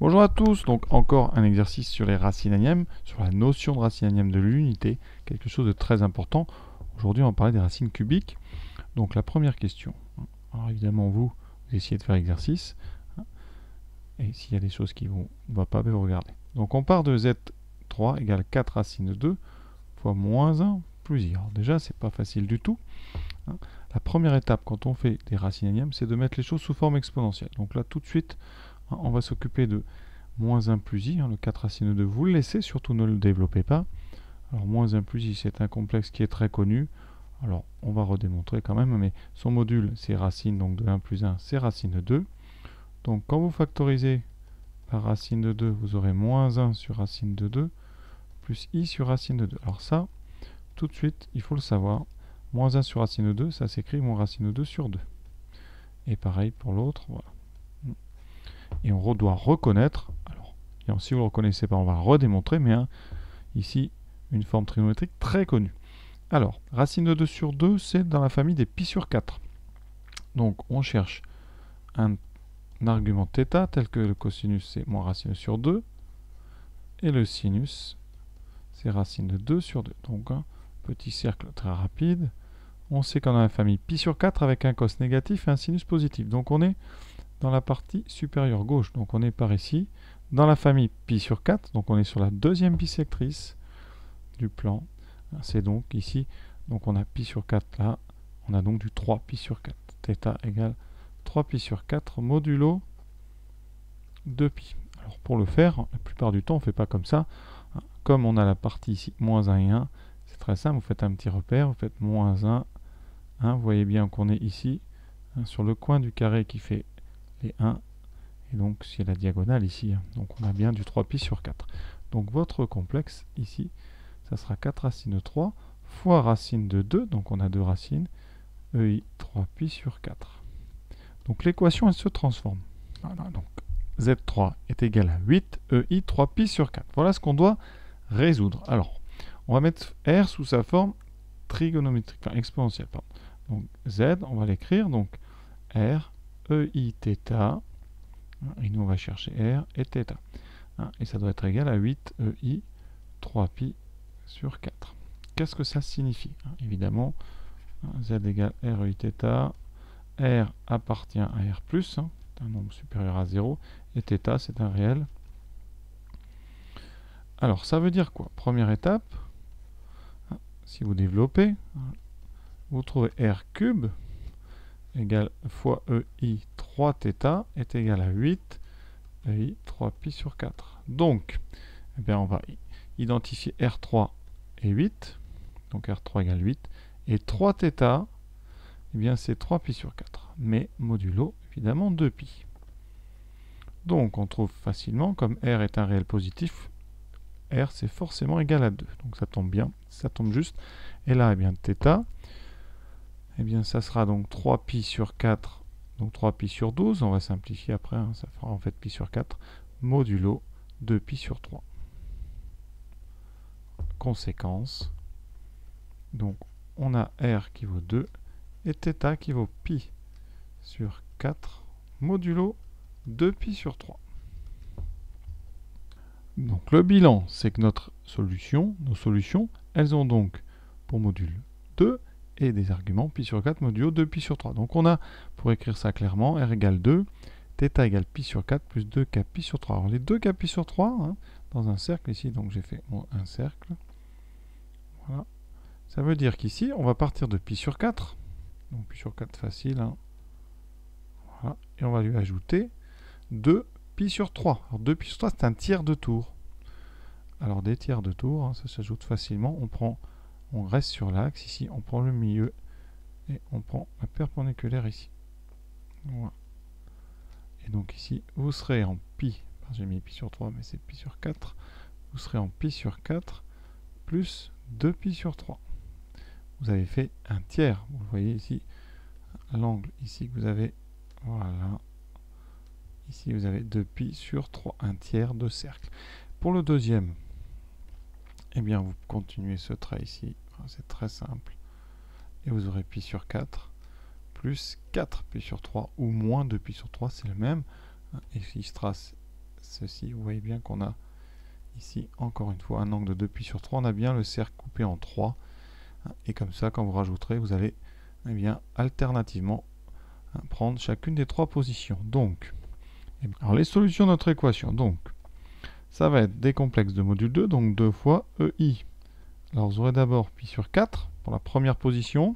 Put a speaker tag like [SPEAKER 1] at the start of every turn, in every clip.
[SPEAKER 1] Bonjour à tous, donc encore un exercice sur les racines énièmes, sur la notion de racine énième de l'unité, quelque chose de très important. Aujourd'hui on va parler des racines cubiques. Donc la première question, alors évidemment vous essayez de faire l'exercice, et s'il y a des choses qui ne vont pas, vous regardez. Donc on part de Z3 égale 4 racines de 2 fois moins 1 plus I. Alors déjà c'est pas facile du tout. La première étape quand on fait des racines énièmes, c'est de mettre les choses sous forme exponentielle. Donc là tout de suite, on va s'occuper de moins 1 plus i, le 4 racine de 2, vous le laissez, surtout ne le développez pas. Alors moins 1 plus i, c'est un complexe qui est très connu. Alors on va redémontrer quand même, mais son module, c'est racine, donc de 1 plus 1, c'est racine de 2. Donc quand vous factorisez par racine de 2, vous aurez moins 1 sur racine de 2, plus i sur racine de 2. Alors ça, tout de suite, il faut le savoir. Moins 1 sur racine de 2, ça s'écrit moins racine de 2 sur 2. Et pareil pour l'autre, voilà. Et on doit reconnaître, alors si vous ne le reconnaissez pas, on va le redémontrer, mais ici, une forme trigonométrique très connue. Alors, racine de 2 sur 2, c'est dans la famille des pi sur 4. Donc, on cherche un argument θ, tel que le cosinus, c'est moins racine sur 2, et le sinus, c'est racine de 2 sur 2. Donc, un petit cercle très rapide. On sait qu'on a la famille pi sur 4 avec un cos négatif et un sinus positif. Donc, on est dans la partie supérieure gauche. Donc on est par ici, dans la famille pi sur 4, donc on est sur la deuxième bisectrice du plan. C'est donc ici, donc on a pi sur 4 là, on a donc du 3 pi sur 4. Θ égale 3 pi sur 4 modulo 2 pi. Alors pour le faire, la plupart du temps on ne fait pas comme ça. Comme on a la partie ici, moins 1 et 1, c'est très simple, vous faites un petit repère, vous faites moins 1, vous voyez bien qu'on est ici, sur le coin du carré qui fait les 1, et donc c'est la diagonale ici, donc on a bien du 3pi sur 4. Donc votre complexe ici, ça sera 4 racines de 3 fois racine de 2, donc on a deux racines, EI 3pi sur 4. Donc l'équation elle se transforme. Voilà, donc Z3 est égal à 8 EI 3pi sur 4. Voilà ce qu'on doit résoudre. Alors, on va mettre R sous sa forme trigonométrique, enfin exponentielle, pardon. Donc Z, on va l'écrire, donc R EI θ, et nous on va chercher R et θ. Et ça doit être égal à 8 EI 3pi sur 4. Qu'est-ce que ça signifie? Évidemment, Z égale R EI θ, R appartient à R+, c'est un nombre supérieur à 0, et θ c'est un réel. Alors ça veut dire quoi? Première étape, si vous développez, vous trouvez R cube égale fois EI 3θ est égal à 8 EI 3pi sur 4. Donc, eh bien, on va identifier R3 et 8. Donc R3 égale 8. Et 3θ, eh bien, c'est 3pi sur 4. Mais modulo, évidemment, 2pi. Donc, on trouve facilement, comme R est un réel positif, R, c'est forcément égal à 2. Donc, ça tombe bien, ça tombe juste. Et là, eh bien, θ, eh bien, ça sera donc 3pi sur 4, donc 3pi sur 12, on va simplifier après, ça fera en fait pi sur 4, modulo 2pi sur 3. Conséquence, donc on a R qui vaut 2 et θ qui vaut pi sur 4, modulo 2pi sur 3. Donc le bilan, c'est que nos solutions, elles ont donc pour module 2 et des arguments pi sur 4 modulo 2 pi sur 3. Donc on a, pour écrire ça clairement, R égale 2, θ égale pi sur 4 plus 2k pi sur 3. Alors les 2k pi sur 3, dans un cercle ici, donc j'ai fait un cercle. Voilà. Ça veut dire qu'ici, on va partir de pi sur 4. Donc pi sur 4 facile. Voilà. Et on va lui ajouter 2 pi sur 3. Alors 2 pi sur 3, c'est un tiers de tour. Alors des tiers de tour, ça s'ajoute facilement. On reste sur l'axe ici, on prend le milieu et on prend la perpendiculaire ici. Voilà. Et donc ici, vous serez en pi, j'ai mis pi sur 3, mais c'est pi sur 4, vous serez en pi sur 4 plus 2 pi sur 3. Vous avez fait un tiers, vous voyez ici, l'angle ici que vous avez, voilà, ici vous avez 2 pi sur 3, un tiers de cercle. Pour le deuxième, eh bien vous continuez ce trait ici, c'est très simple, et vous aurez pi sur 4 plus 4 pi sur 3 ou moins 2 pi sur 3, c'est le même, et ici se trace ceci, vous voyez bien qu'on a ici, encore une fois, un angle de 2 pi sur 3. On a bien le cercle coupé en 3. Et comme ça, quand vous rajouterez, vous allez bien alternativement prendre chacune des 3 positions. Donc, alors les solutions de notre équation, donc, ça va être des complexes de module 2, donc 2 fois EI. Alors vous aurez d'abord pi sur 4 pour la première position,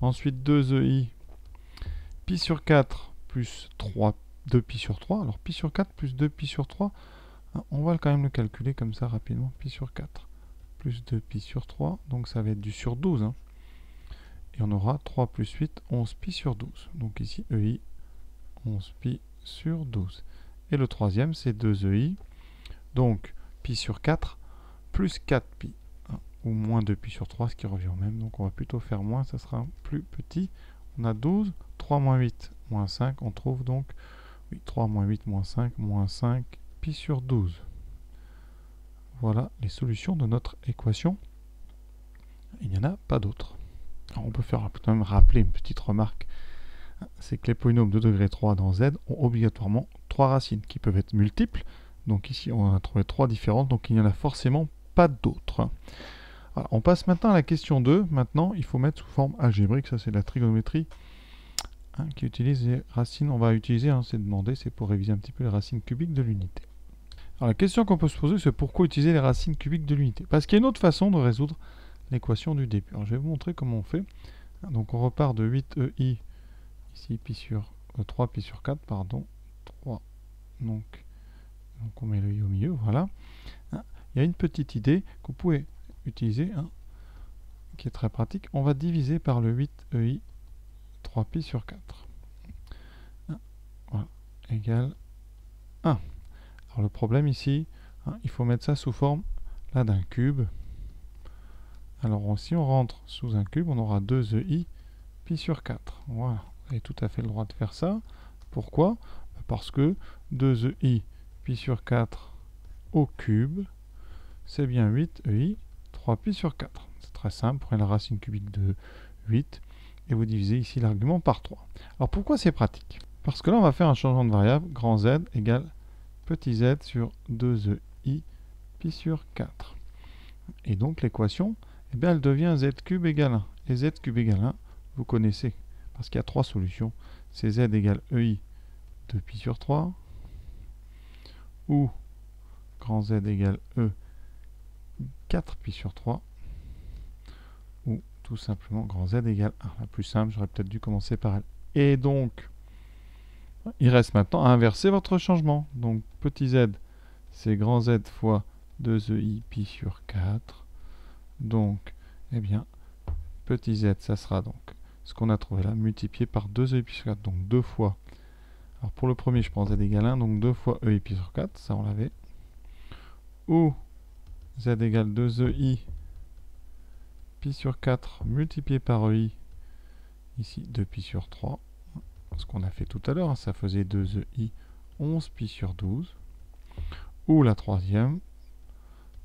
[SPEAKER 1] ensuite 2EI, pi sur 4 plus 2 pi sur 3. Alors pi sur 4 plus 2 pi sur 3, on va quand même le calculer comme ça rapidement. Pi sur 4 plus 2 pi sur 3, donc ça va être du sur 12. Et on aura 3 plus 8, 11 pi sur 12. Donc ici EI, 11 pi sur 12. Et le troisième, c'est 2EI, donc pi sur 4 plus 4 pi, ou moins 2 pi sur 3, ce qui revient au même. Donc on va plutôt faire moins, ça sera plus petit. On a 12, 3 moins 8, moins 5. On trouve donc 3 moins 8, moins 5 pi sur 12. Voilà les solutions de notre équation. Il n'y en a pas d'autres. On peut faire quand même rappeler une petite remarque. C'est que les polynômes de degré 3 dans Z ont obligatoirement 3 racines qui peuvent être multiples. Donc ici, on a trouvé 3 différentes, donc il n'y en a forcément pas d'autres. On passe maintenant à la question 2. Maintenant, il faut mettre sous forme algébrique. Ça, c'est la trigonométrie qui utilise les racines. On va utiliser, c'est demandé, c'est pour réviser un petit peu les racines cubiques de l'unité. Alors, la question qu'on peut se poser, c'est pourquoi utiliser les racines cubiques de l'unité? Parce qu'il y a une autre façon de résoudre l'équation du début. Alors, je vais vous montrer comment on fait. Donc, on repart de 8EI, ici, pi sur 3 pi sur 4, pardon. 3. Donc on met le i au milieu, voilà. Il y a une petite idée que vous pouvez utiliser, qui est très pratique. On va diviser par le 8EI 3pi sur 4. Voilà, égale 1. Alors le problème ici, il faut mettre ça sous forme là d'un cube. Alors si on rentre sous un cube, on aura 2EI pi sur 4. Voilà, vous avez tout à fait le droit de faire ça. Pourquoi? Parce que 2EI pi sur 4 au cube, c'est bien 8EI 3pi sur 4. C'est très simple, vous prenez la racine cubique de 8 et vous divisez ici l'argument par 3. Alors pourquoi c'est pratique? Parce que là on va faire un changement de variable, grand Z égale petit z sur 2EI pi sur 4. Et donc l'équation, elle devient z cube égale 1. Et z cube égale 1, vous connaissez, parce qu'il y a 3 solutions. C'est z égale EI 2pi sur 3, ou grand Z égale E 4pi sur 3, ou tout simplement grand Z égale 1. La plus simple, j'aurais peut-être dû commencer par elle. Et donc, il reste maintenant à inverser votre changement. Donc petit z, c'est grand Z fois 2EI pi sur 4. Donc, petit z, ça sera donc ce qu'on a trouvé là, multiplié par 2EI pi sur 4. Donc 2 fois. Alors pour le premier, je prends z égale 1, donc 2 fois EI pi sur 4, ça on l'avait. Ou z égale 2EI pi sur 4 multiplié par EI, ici 2 pi sur 3, ce qu'on a fait tout à l'heure, ça faisait 2EI 11 pi sur 12. Ou la troisième,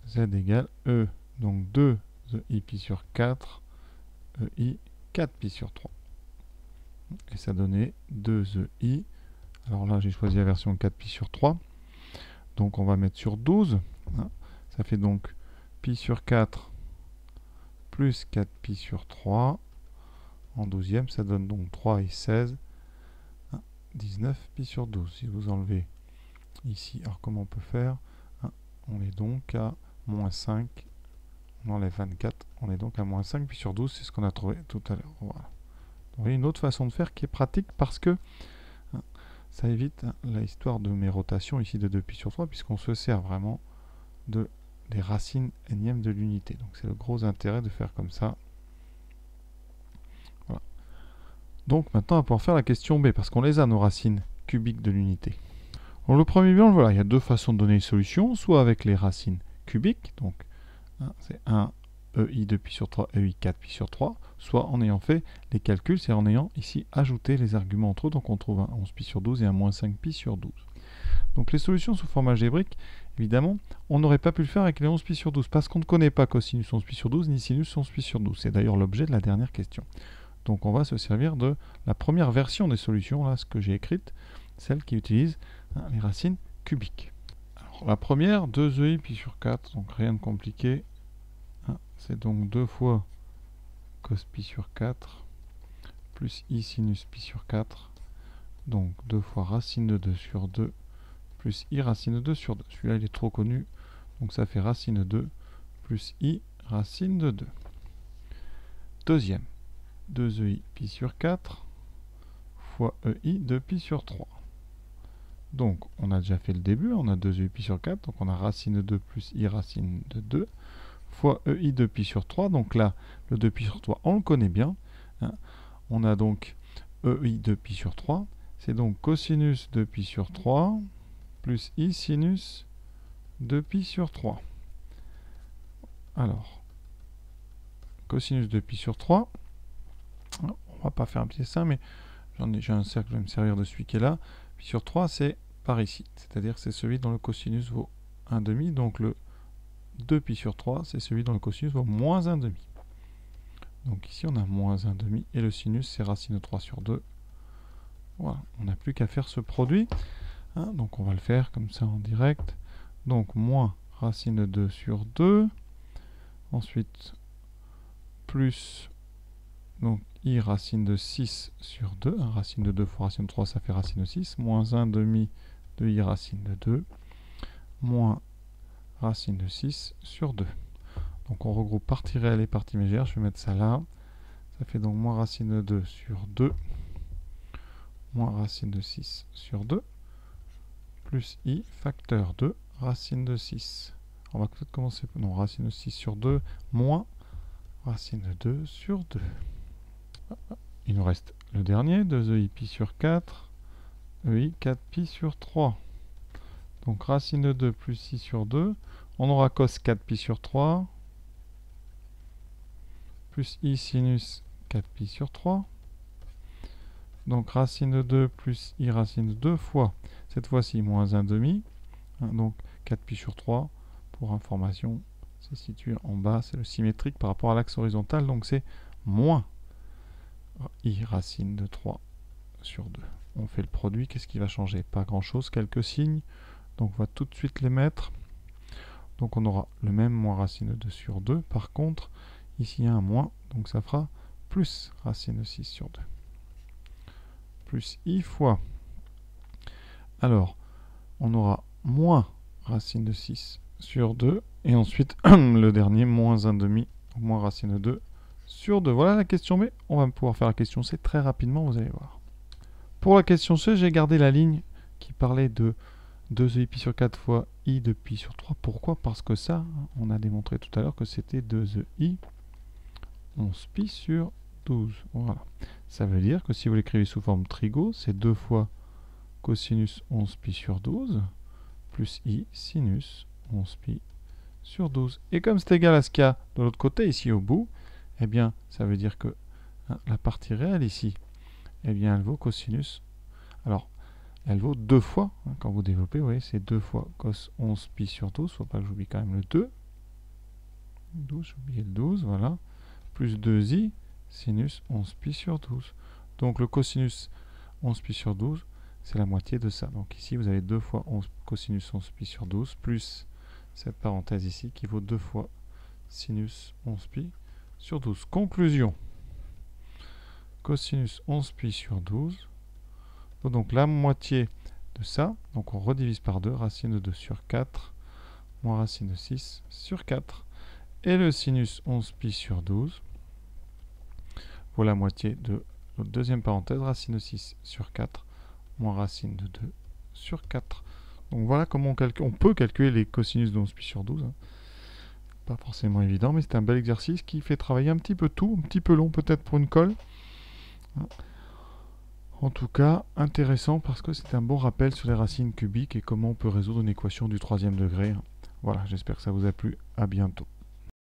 [SPEAKER 1] z égale E, donc 2EI pi sur 4, EI 4 pi sur 3. Et ça donnait 2EI. Alors là, j'ai choisi la version 4pi sur 3. Donc on va mettre sur 12. Ça fait donc pi sur 4 plus 4pi sur 3. En 12e, ça donne donc 3 et 16. 19 pi sur 12. Si vous enlevez ici, alors comment on peut faire? On est donc à moins 5. On enlève 24. On est donc à moins 5 pi sur 12. C'est ce qu'on a trouvé tout à l'heure. Voilà. Donc, vous voyez une autre façon de faire qui est pratique parce que ça évite l'histoire de mes rotations ici de 2pi sur 3 puisqu'on se sert vraiment des racines énièmes de l'unité. Donc c'est le gros intérêt de faire comme ça. Voilà. Donc maintenant on va pouvoir faire la question B parce qu'on les a nos racines cubiques de l'unité. Donc le premier bilan, voilà, il y a deux façons de donner une solution, soit avec les racines cubiques, donc c'est 1 EI 2pi sur 3, EI 4pi sur 3, soit en ayant fait les calculs, c'est en ayant ici ajouté les arguments entre eux, donc on trouve un 11pi sur 12 et un moins 5pi sur 12. Donc les solutions sous forme algébrique, évidemment, on n'aurait pas pu le faire avec les 11pi sur 12, parce qu'on ne connaît pas cosinus 11pi sur 12, ni sinus 11pi sur 12. C'est d'ailleurs l'objet de la dernière question. Donc on va se servir de la première version des solutions, là, ce que j'ai écrite, celle qui utilise les racines cubiques. Alors, la première, 2i pi sur 4, donc rien de compliqué. Hein, c'est donc 2 fois cos pi sur 4, plus i sinus pi sur 4. Donc 2 fois racine de 2 sur 2, plus i racine de 2 sur 2. Celui-là, il est trop connu, donc ça fait racine de 2, plus i racine de 2. Deuxième, 2i pi sur 4, fois ei de pi sur 3. Donc, on a déjà fait le début, on a 2i pi sur 4, donc on a racine de 2 plus i racine de 2, fois ei de pi sur 3, donc là, le 2 pi sur 3, on le connaît bien. Hein. On a donc ei de pi sur 3, c'est donc cosinus de pi sur 3, plus i sinus de pi sur 3. Alors, cosinus de pi sur 3, on va pas faire un petit dessin, mais j'ai un cercle, je vais me servir de celui qui est là. Pi sur 3, c'est par ici, c'est-à-dire que c'est celui dont le cosinus vaut 1,5, donc le 2pi sur 3, c'est celui dont le cosinus vaut moins 1,5. Donc ici, on a moins 1,5, et le sinus, c'est racine de 3 sur 2. Voilà, on n'a plus qu'à faire ce produit. Hein, donc on va le faire comme ça en direct. Donc moins racine de 2 sur 2. Ensuite, plus donc i racine de 6 sur 2. Hein, racine de 2 fois racine de 3, ça fait racine de 6. Moins 1,5 de i racine de 2. Moins racine de 6 sur 2. Donc on regroupe partie réelle et partie imaginaire. Je vais mettre ça là. Ça fait donc moins racine de 2 sur 2. Moins racine de 6 sur 2. Plus i facteur 2 racine de 6. On va peut-être commencer. Non, racine de 6 sur 2 moins racine de 2 sur 2. Il nous reste le dernier, 2ei pi sur 4, ei 4pi sur 3. Donc racine de 2 plus i sur 2. On aura cos 4pi sur 3, plus i sinus 4pi sur 3. Donc racine de 2 plus i racine de 2 fois, cette fois-ci, moins 1,5. Hein, donc 4pi sur 3, pour information, c'est situé en bas, c'est le symétrique par rapport à l'axe horizontal, donc c'est moins i racine de 3 sur 2. On fait le produit, qu'est-ce qui va changer? Pas grand-chose, quelques signes, donc on va tout de suite les mettre. Donc on aura le même moins racine de 2 sur 2, par contre, ici il y a un moins, donc ça fera plus racine de 6 sur 2. Plus i fois. Alors, on aura moins racine de 6 sur 2, et ensuite le dernier, moins 1,5, moins racine de 2 sur 2. Voilà la question B. On va pouvoir faire la question C très rapidement, vous allez voir. Pour la question C, j'ai gardé la ligne qui parlait de 2i pi sur 4 fois i de pi sur 3. Pourquoi? Parce que ça, on a démontré tout à l'heure que c'était 2i 11 pi sur 12. Voilà. Ça veut dire que si vous l'écrivez sous forme trigo, c'est 2 fois cosinus 11 pi sur 12 plus i sinus 11 pi sur 12. Et comme c'est égal à ce qu'il y a de l'autre côté, ici au bout, eh bien, ça veut dire que hein, la partie réelle ici, eh bien, elle vaut cosinus. Alors, elle vaut 2 fois, hein, quand vous développez, vous voyez, c'est 2 fois cos 11 pi sur 12, faut pas que j'oublie quand même le 2. 12, j'ai oublié le 12, voilà. Plus 2i sinus 11 pi sur 12. Donc le cosinus 11 pi sur 12, c'est la moitié de ça. Donc ici, vous avez 2 fois 11, cosinus 11 pi sur 12, plus cette parenthèse ici qui vaut 2 fois sinus 11 pi sur 12. Conclusion. Cosinus 11 pi sur 12 vaut donc la moitié de ça. Donc on redivise par 2, racine de 2 sur 4, moins racine de 6 sur 4. Et le sinus 11 pi sur 12 vaut la moitié de l'autre deuxième parenthèse, racine de 6 sur 4, moins racine de 2 sur 4. Donc voilà comment on peut calculer les cosinus de 11 pi sur 12. Hein. Pas forcément évident, mais c'est un bel exercice qui fait travailler un petit peu tout, un petit peu long peut-être pour une colle. En tout cas, intéressant parce que c'est un bon rappel sur les racines cubiques et comment on peut résoudre une équation du 3e degré. Voilà, j'espère que ça vous a plu. À bientôt.